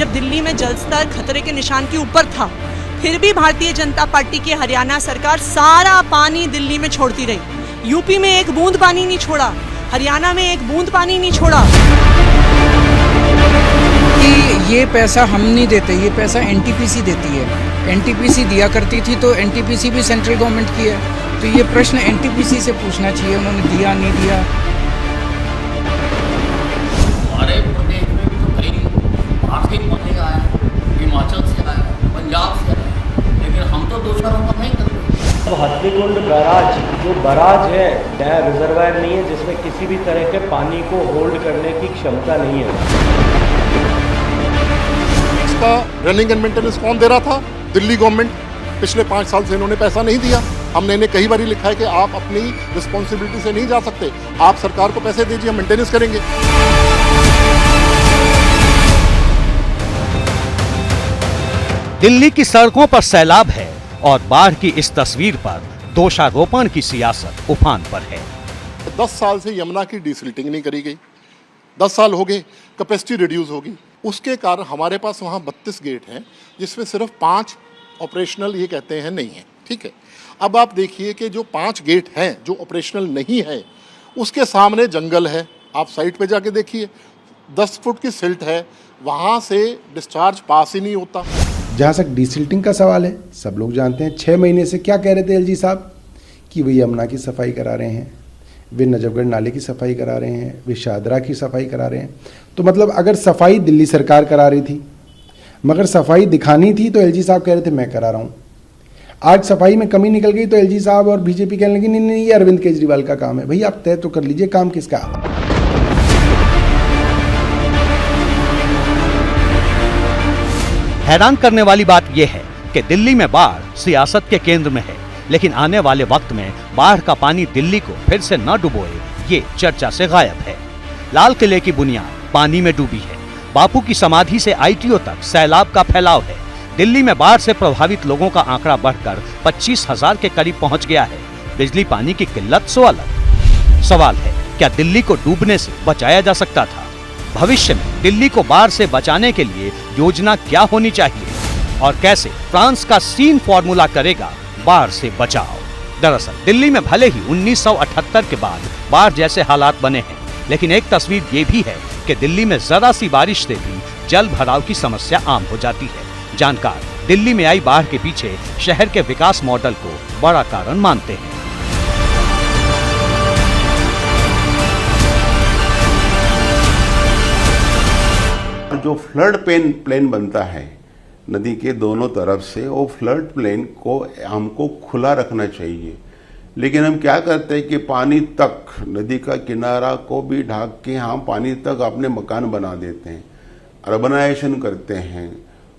जब दिल्ली में जल स्तर खतरे के निशान के ऊपर था, फिर भी भारतीय जनता पार्टी की हरियाणा सरकार सारा पानी दिल्ली में छोड़ती रही। यूपी में एक बूंद पानी नहीं छोड़ा, हरियाणा में एक बूंद पानी नहीं छोड़ा। कि ये पैसा हम नहीं देते, ये पैसा एनटीपीसी देती है। एनटीपीसी दिया करती थी, तो एनटीपीसी भी सेंट्रल गवर्नमेंट की है, तो ये प्रश्न एनटीपीसी से पूछना चाहिए, उन्होंने दिया नहीं दिया। हमारे प्रदेश में भी तो कई आर्थिक मंदी आया, हिमाचल से आया, पंजाब से आया, लेकिन हम तो दोषारोपण नहीं करते। तो हथनीकुंड बैराज जो बैराज है, रिजर्वायर नहीं है जिसमें किसी भी तरह के पानी को होल्ड करने की क्षमता नहीं है। इसका रनिंग एंड मेंटेनेंस कौन दे रहा था? दिल्ली गवर्नमेंट। पिछले 5 साल से इन्होंने पैसा नहीं दिया। हमने इन्हें कई बार लिखा है कि आप अपनी रिस्पॉन्सिबिलिटी से नहीं जा सकते, आप सरकार को पैसे दीजिए, हम मेंटेनेंस करेंगे। दिल्ली की सड़कों पर सैलाब है और बाढ़ की इस तस्वीर पर दोषारोपण की सियासत उफान पर है। 10 साल से यमुना की डिसिल्टिंग नहीं करी गई, 10 साल हो गए, कैपेसिटी रिड्यूस होगी। उसके कारण हमारे पास वहाँ 32 गेट हैं, जिसमें सिर्फ 5 ऑपरेशनल ये कहते हैं नहीं है। ठीक है, अब आप देखिए कि जो 5 गेट हैं जो ऑपरेशनल नहीं है, उसके सामने जंगल है। आप साइट पे जाके देखिए, 10 फुट की सिल्ट है, वहाँ से डिस्चार्ज पास ही नहीं होता। जहाँ तक डिसिल्टिंग का सवाल है, सब लोग जानते हैं 6 महीने से क्या कह रहे थे एलजी साहब कि वे यमुना की सफाई करा रहे हैं, वे नजफगढ़ नाले की सफाई करा रहे हैं, वे शाहदरा की सफाई करा रहे हैं। तो मतलब अगर सफाई दिल्ली सरकार करा रही थी, मगर सफाई दिखानी थी तो एलजी साहब कह रहे थे मैं करा रहा हूँ। आज सफाई में कमी निकल गई तो एलजी साहब और बीजेपी कहने लगी नहीं, ये अरविंद केजरीवाल का काम है। भाई आप तय तो कर लीजिए काम किसका। हैरान करने वाली बात यह है कि दिल्ली में बाढ़ सियासत के केंद्र में है, लेकिन आने वाले वक्त में बाढ़ का पानी दिल्ली को फिर से न डुबोए, ये चर्चा से गायब है। लाल किले की बुनियाद पानी में डूबी है, बापू की समाधि से आईटीओ तक सैलाब का फैलाव है। दिल्ली में बाढ़ से प्रभावित लोगों का आंकड़ा बढ़कर 25,000 के करीब पहुंच गया है। बिजली पानी की किल्लत सो अलग। सवाल है, क्या दिल्ली को डूबने से बचाया जा सकता था? भविष्य में दिल्ली को बाढ़ से बचाने के लिए योजना क्या होनी चाहिए और कैसे फ्रांस का सीन फॉर्मूला करेगा बाढ़ से बचाव? दरअसल दिल्ली में भले ही 1978 के बाद बाढ़ जैसे हालात बने हैं, लेकिन एक तस्वीर ये भी है कि दिल्ली में जरा सी बारिश से भी जल भराव की समस्या आम हो जाती है। जानकार दिल्ली में आई बाढ़ के पीछे शहर के विकास मॉडल को बड़ा कारण मानते हैं। जो फ्लड प्लेन बनता है नदी के दोनों तरफ से, वो फ्लड प्लेन को हमको खुला रखना चाहिए। लेकिन हम क्या करते हैं कि पानी तक नदी का किनारा को भी ढक के हम पानी तक अपने मकान बना देते हैं, अर्बनाइजेशन करते हैं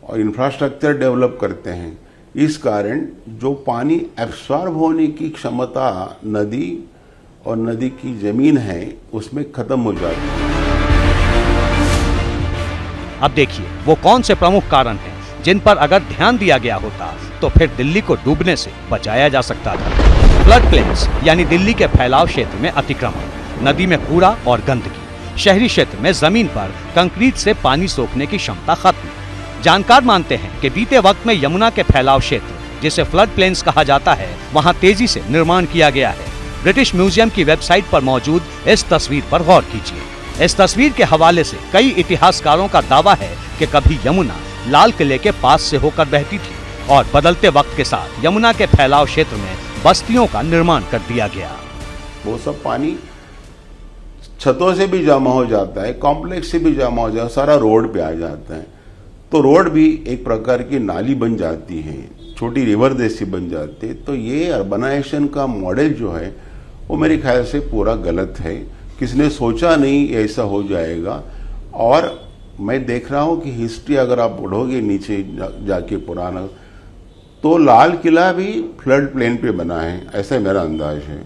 और इंफ्रास्ट्रक्चर डेवलप करते हैं। इस कारण जो पानी एब्सॉर्ब होने की क्षमता नदी और नदी की जमीन है उसमें खत्म हो जाती है। अब देखिए वो कौन से प्रमुख कारण हैं जिन पर अगर ध्यान दिया गया होता तो फिर दिल्ली को डूबने से बचाया जा सकता था। फ्लड प्लेन्स यानी दिल्ली के फैलाव क्षेत्र में अतिक्रमण, नदी में कूड़ा और गंदगी, शहरी क्षेत्र में जमीन पर कंक्रीट से पानी सोखने की क्षमता खत्म। जानकार मानते हैं कि बीते वक्त में यमुना के फैलाव क्षेत्र, जिसे फ्लड प्लेन्स कहा जाता है, वहां तेजी से निर्माण किया गया है। ब्रिटिश म्यूजियम की वेबसाइट पर मौजूद इस तस्वीर पर गौर कीजिए। इस तस्वीर के हवाले से कई इतिहासकारों का दावा है कि कभी यमुना लाल किले के पास से होकर बहती थी और बदलते वक्त के साथ यमुना के फैलाव क्षेत्र में बस्तियों का निर्माण कर दिया गया। वो सब पानी छतों से भी जमा हो जाता है, कॉम्प्लेक्स से भी जमा हो जाता है, सारा रोड पे आ जाता है। तो रोड भी एक प्रकार की नाली बन जाती है, छोटी रिवर जैसी बन जाती है। तो ये अर्बनाइजेशन का मॉडल जो है वो मेरे ख्याल से पूरा गलत है। किसने सोचा नहीं ऐसा हो जाएगा। और मैं देख रहा हूँ कि हिस्ट्री अगर आप पढ़ोगे नीचे जाके पुराना, तो लाल किला भी फ्लड प्लेन पे बना है, ऐसा मेरा अंदाज है।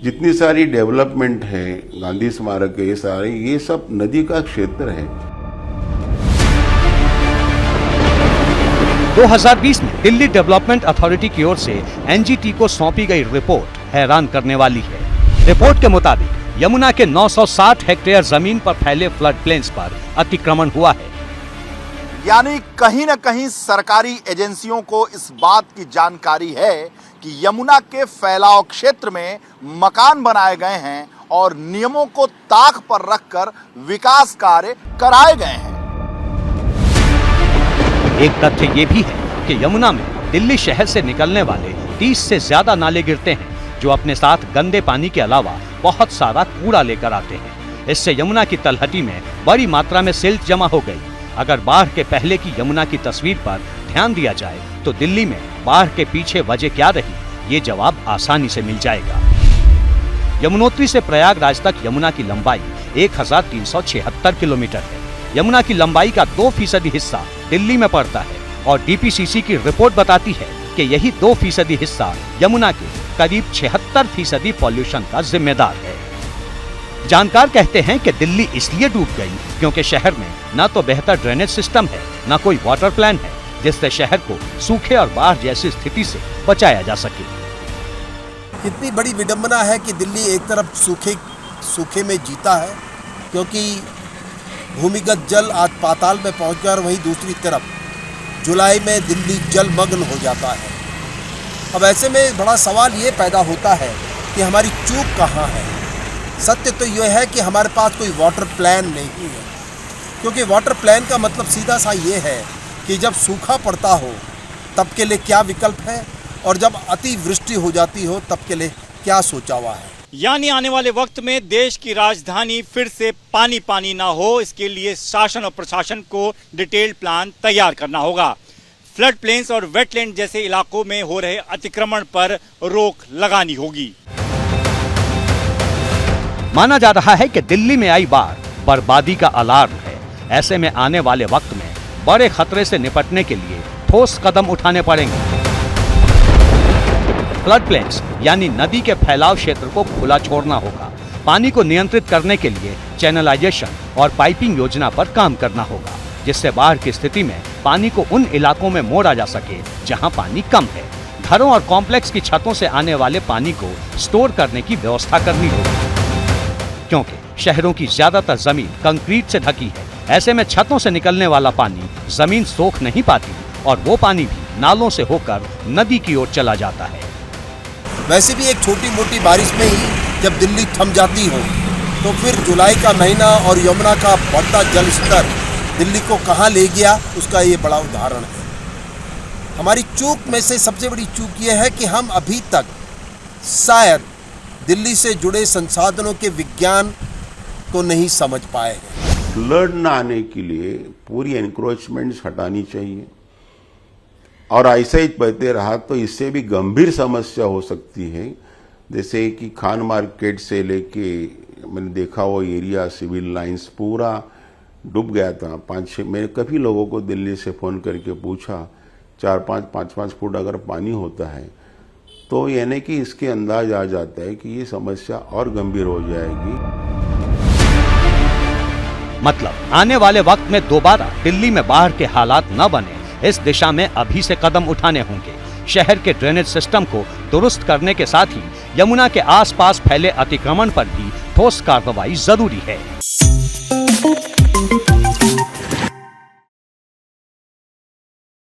जितनी सारी डेवलपमेंट है, गांधी स्मारक है, ये सब नदी का क्षेत्र है। 2020 में दिल्ली डेवलपमेंट अथॉरिटी की ओर से एनजीटी को सौंपी गई रिपोर्ट हैरान करने वाली है। रिपोर्ट के मुताबिक यमुना के 960 हेक्टेयर जमीन पर फैले फ्लड प्लेन्स पर अतिक्रमण हुआ है। यानी कहीं न कहीं सरकारी एजेंसियों को इस बात की जानकारी है कि यमुना के फैलाव क्षेत्र में मकान बनाए गए हैं और नियमों को ताक पर रखकर विकास कार्य कराए गए हैं। एक तथ्य ये भी है कि यमुना में दिल्ली शहर से निकलने वाले 30 से ज्यादा नाले गिरते हैं जो अपने साथ गंदे पानी के अलावा बहुत सारा कूड़ा लेकर आते हैं। इससे यमुना की तलहटी में बड़ी मात्रा में सिल्ट जमा हो गई। अगर बाढ़ के पहले की यमुना की तस्वीर पर ध्यान दिया जाए तो दिल्ली में बाढ़ के पीछे वजह क्या रही, ये जवाब आसानी से मिल जाएगा। यमुनोत्री से प्रयागराज तक यमुना की लंबाई 1376 किलोमीटर है। यमुना की लंबाई का 2% हिस्सा दिल्ली में पड़ता है और डीपीसीसी की रिपोर्ट बताती है कि यही 2% हिस्सा यमुना के करीब 76% पॉल्यूशन का जिम्मेदार है। जानकार कहते हैं कि दिल्ली इसलिए डूब गई क्योंकि शहर में न तो बेहतर ड्रेनेज सिस्टम है, न कोई वाटर प्लान है जिससे शहर को सूखे और बाढ़ जैसी स्थिति से बचाया जा सके। कितनी बड़ी विडंबना है कि दिल्ली एक तरफ सूखे में जीता है, क्योंकि भूमिगत जल आज पाताल में पहुंच गया और वहीं दूसरी तरफ जुलाई में दिल्ली जलमग्न हो जाता है। अब ऐसे में बड़ा सवाल ये पैदा होता है कि हमारी चूक कहाँ है। सत्य तो यह है कि हमारे पास कोई वाटर प्लान नहीं है, क्योंकि वाटर प्लान का मतलब सीधा सा ये है कि जब सूखा पड़ता हो तब के लिए क्या विकल्प है और जब अतिवृष्टि हो जाती हो तब के लिए क्या सोचा हुआ है। यानी आने वाले वक्त में देश की राजधानी फिर से पानी पानी ना हो, इसके लिए शासन और प्रशासन को डिटेल्ड प्लान तैयार करना होगा। फ्लड प्लेन्स और वेटलैंड जैसे इलाकों में हो रहे अतिक्रमण पर रोक लगानी होगी। माना जा रहा है कि दिल्ली में आई बाढ़ बर्बादी का अलार्म है। ऐसे में आने वाले वक्त में बड़े खतरे से निपटने के लिए ठोस कदम उठाने पड़ेंगे। फ्लड प्लेन्स यानी नदी के फैलाव क्षेत्र को खुला छोड़ना होगा। पानी को नियंत्रित करने के लिए चैनलाइजेशन और पाइपिंग योजना पर काम करना होगा, जिससे बाढ़ की स्थिति में पानी को उन इलाकों में मोड़ा जा सके जहां पानी कम है। घरों और कॉम्प्लेक्स की छतों से आने वाले पानी को स्टोर करने की व्यवस्था करनी होगी, क्योंकि शहरों की ज्यादातर जमीन कंक्रीट से ढकी है। ऐसे में छतों से निकलने वाला पानी जमीन सोख नहीं पाती और वो पानी भी नालों से होकर नदी की ओर चला जाता है। वैसे भी एक छोटी मोटी बारिश में ही जब दिल्ली थम जाती हो तो फिर जुलाई का महीना और यमुना का बढ़ता जल स्तर दिल्ली को कहाँ ले गया, उसका ये बड़ा उदाहरण है। हमारी चूक में से सबसे बड़ी चूक ये है कि हम अभी तक शायद दिल्ली से जुड़े संसाधनों के विज्ञान को नहीं समझ पाए हैं। फ्लड न आने के लिए पूरी एनक्रोचमेंट्स हटानी चाहिए, और ऐसा ही बहते रहा तो इससे भी गंभीर समस्या हो सकती है। जैसे कि खान मार्केट से लेके मैंने देखा वो एरिया सिविल लाइंस पूरा डूब गया था। 5-6 मैंने काफ़ी लोगों को दिल्ली से फ़ोन करके पूछा, 4-5 फुट अगर पानी होता है तो यानी कि इसके अंदाज आ जाता है कि ये समस्या और गंभीर हो जाएगी। मतलब आने वाले वक्त में दोबारा दिल्ली में बाढ़ के हालात न बने, इस दिशा में अभी से कदम उठाने होंगे। शहर के ड्रेनेज सिस्टम को दुरुस्त करने के साथ ही यमुना के आसपास फैले अतिक्रमण पर भी ठोस कार्रवाई जरूरी है।